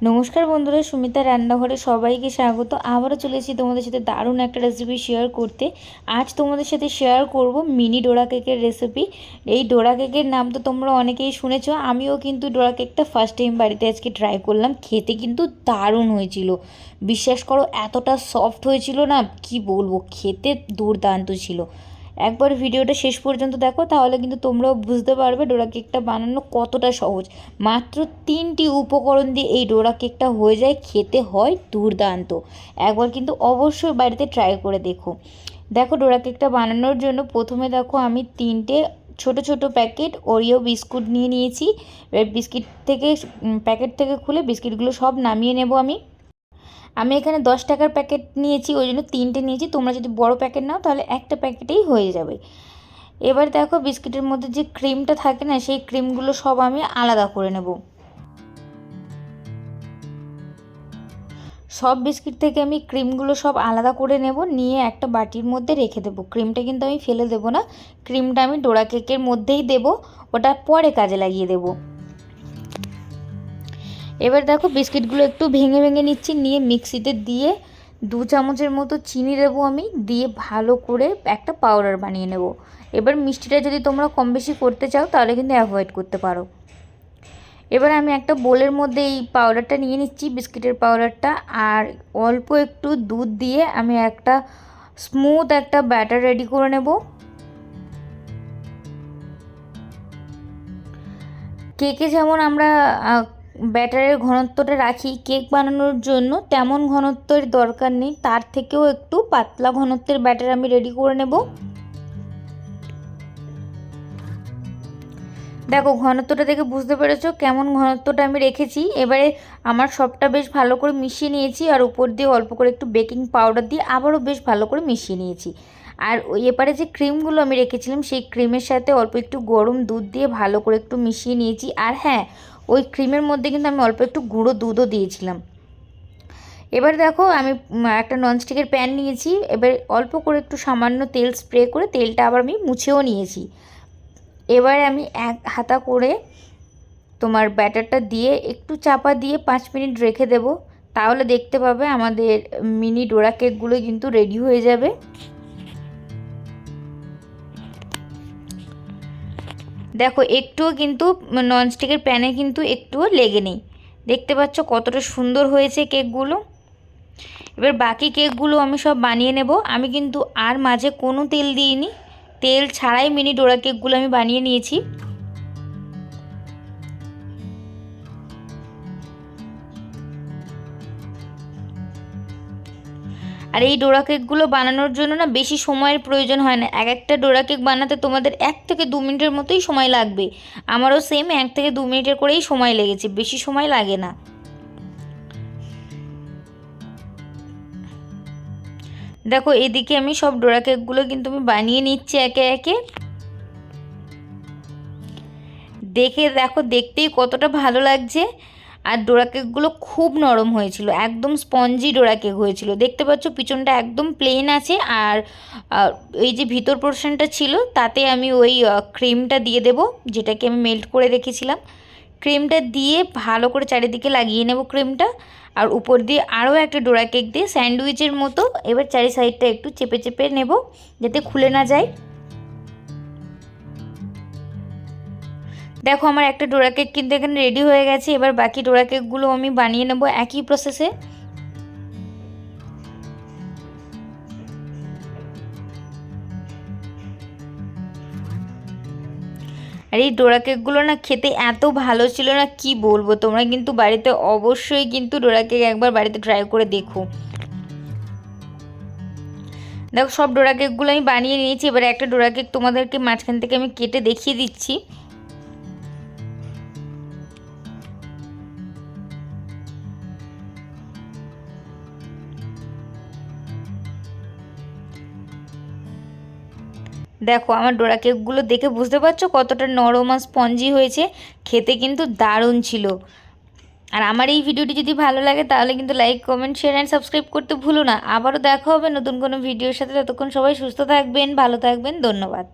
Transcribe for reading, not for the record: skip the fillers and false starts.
নমস্কার বন্ধুরা, সুমিতা রান্নাঘরে সবাইকে স্বাগত। আবারও চলে এসেছি তোমাদের সাথে দারুণ একটা রেসিপি শেয়ার করতে। আজ তোমাদের সাথে শেয়ার করব মিনি ডোরা কেকের রেসিপি। এই ডোরা কেকের নাম তো তোমরা অনেকেই শুনেছো, আমিও কিন্তু ডোরা কেকটা ফার্স্ট টাইম বাড়িতে আজকে ট্রাই করলাম। খেতে কিন্তু দারুণ হয়েছিল, বিশ্বাস করো এতটা সফট হয়েছিল না, কি বলবো, খেতে দুর্দান্ত ছিল। একবার ভিডিওটা শেষ পর্যন্ত দেখো, তাহলে কিন্তু তোমরাও বুঝতে পারবে ডোরা কেকটা বানানো কতটা সহজ। মাত্র 3টি উপকরণ দিয়ে এই ডোরা কেকটা হয়ে যায়, খেতে হয় দুর্দান্ত। একবার কিন্তু অবশ্যই বাড়িতে ট্রাই করে দেখো। দেখো ডোরা কেকটা বানানোর জন্য প্রথমে দেখো আমি 3টে ছোট ছোট প্যাকেট ওরিও বিস্কুট নিয়ে নিয়েছি। এবার প্যাকেট থেকে খুলে বিস্কিটগুলো সব নামিয়ে নেব আমি এখানে 10 টাকার প্যাকেট নিয়েছি, ওই জন্য 3টে নিয়েছি। তোমরা যদি বড় প্যাকেট নাও তাহলে একটা প্যাকেটেই হয়ে যাবে। এবার দেখো বিস্কিটের মধ্যে যে ক্রিমটা থাকে না, সেই ক্রিমগুলো সব আমি আলাদা করে নেব। সব বিস্কিট থেকে আমি ক্রিমগুলো সব আলাদা করে নেব, নিয়ে একটা বাটির মধ্যে রেখে দেবো। ক্রিমটা কিন্তু আমি ফেলে দেবো না, ক্রিমটা আমি ডোরা কেকের মধ্যেই দেব, ওটা পরে কাজে লাগিয়ে দেব। এবার দেখো বিস্কিটগুলো একটু ভেঙে ভেঙে নিচ্ছি, নিয়ে মিক্সিতে দিয়ে 2 চামচের মতো চিনি দেবো আমি, দিয়ে ভালো করে একটা পাউডার বানিয়ে নেব। এবার মিষ্টিটা যদি তোমরা কম বেশি করতে চাও তাহলে কিন্তু অ্যাভয়েড করতে পারো। এবার আমি একটা বোলের মধ্যে এই পাউডারটা নিয়ে নিচ্ছি, বিস্কিটের পাউডারটা, আর অল্প একটু দুধ দিয়ে আমি একটা স্মুথ একটা ব্যাটার রেডি করে নেব। কেকে যেমন আমরা ব্যাটারের ঘনত্বটা রাখি, কেক বানানোর জন্য তেমন ঘনত্বের দরকার নেই, তার থেকেও একটু পাতলা ঘনত্বের ব্যাটার আমি রেডি করে নেব। দেখো ঘনত্বটা দেখে বুঝতে পেরেছো কেমন ঘনত্বটা আমি রেখেছি। এবারে আমার সবটা বেশ ভালো করে মিশিয়ে নিয়েছি, আর উপর দিয়ে অল্প করে একটু বেকিং পাউডার দিয়ে আবারও বেশ ভালো করে মিশিয়ে নিয়েছি। আর ওই এবারে যে ক্রিমগুলো আমি রেখেছিলাম সেই ক্রিমের সাথে অল্প একটু গরম দুধ দিয়ে ভালো করে একটু মিশিয়ে নিয়েছি। আর হ্যাঁ, ওই ক্রিমের মধ্যে কিন্তু আমি অল্প একটু গুঁড়ো দুধও দিয়েছিলাম। এবার দেখো আমি একটা ননস্টিকের প্যান নিয়েছি, এবার অল্প করে একটু সামান্য তেল স্প্রে করে তেলটা আবার আমি মুছেও নিয়েছি। এবার আমি এক হাতা করে তোমার ব্যাটারটা দিয়ে একটু চাপা দিয়ে 5 মিনিট রেখে দেব, তাহলে দেখতে পাবে আমাদের মিনি ডোরা কেকগুলো কিন্তু রেডি হয়ে যাবে। দেখো একটুও কিন্তু ননস্টিকের প্যানে কিন্তু একটুও লেগে নেই, দেখতে পাচ্ছ কতটা সুন্দর হয়েছে কেকগুলো। এবার বাকি কেকগুলো আমি সব বানিয়ে নেব। আমি কিন্তু আর মাঝে কোনো তেল দিইনি, তেল ছাড়াই মিনি ডোরা কেকগুলো আমি বানিয়ে নিয়েছি। আর এই ডোরা কেকগুলো বানানোর জন্য না বেশি সময়ের প্রয়োজন হয় না। একটা ডোরা কেক বানাতে তোমাদের 1 থেকে 2 মিনিটের মতোই সময় লাগবে। আমারও সেম 1 থেকে 2 মিনিটের করেই সময় লেগেছে, বেশি সময় লাগে না। দেখো এদিকে আমি সব ডোরা কেকগুলো কিন্তু আমি বানিয়ে নিচ্ছি একে একে। দেখো দেখতেই কতটা ভালো লাগছে। আর ডোরা কেকগুলো খুব নরম হয়েছিল, একদম স্পঞ্জি ডোরা কেক হয়েছিল। দেখতে পাচ্ছ পিছনটা একদম প্লেন আছে, আর এই যে ভিতর পোর্শনটা ছিল তাতে আমি ওই ক্রিমটা দিয়ে দেব, যেটাকে আমি মেল্ট করে রেখেছিলাম। ক্রিমটা দিয়ে ভালো করে চারিদিকে লাগিয়ে নেব ক্রিমটা, আর উপর দিয়ে আরও একটা ডোরা কেক দিয়ে স্যান্ডউইচের মতো এবার চারি সাইডটা একটু চেপে চেপে নেব, যাতে খুলে না যায়। দেখো আমার একটা ডোরা কেক কিন্তু এখানে রেডি হয়ে গেছে। এবার বাকি ডোরা কেকগুলো আমি বানিয়ে নেব একই প্রসেসে। আর এই ডোরা কেকগুলো না খেতে এত ভালো ছিল না, কি বলবো। তোমরা কিন্তু বাড়িতে অবশ্যই কিন্তু ডোরা কেক একবার বাড়িতে ট্রাই করে দেখো। দেখো সব ডোরা কেকগুলো আমি বানিয়ে নিয়েছি। এবার একটা ডোরা কেক তোমাদেরকে মাঝখান থেকে আমি কেটে দেখিয়ে দিচ্ছি। দেখো আমার ডোরা কেকগুলো দেখে বুঝতে পারছো কতটা নরম আর স্পঞ্জি হয়েছে, খেতে কিন্তু দারুণ ছিল। আর আমার এই ভিডিওটি যদি ভালো লাগে তাহলে কিন্তু like, comment, share and subscribe করতে ভুলো না। আবারও দেখা হবে নতুন কোনো ভিডিওর সাথে। ততক্ষণ সবাই সুস্থ থাকবেন, ভালো থাকবেন, ধন্যবাদ।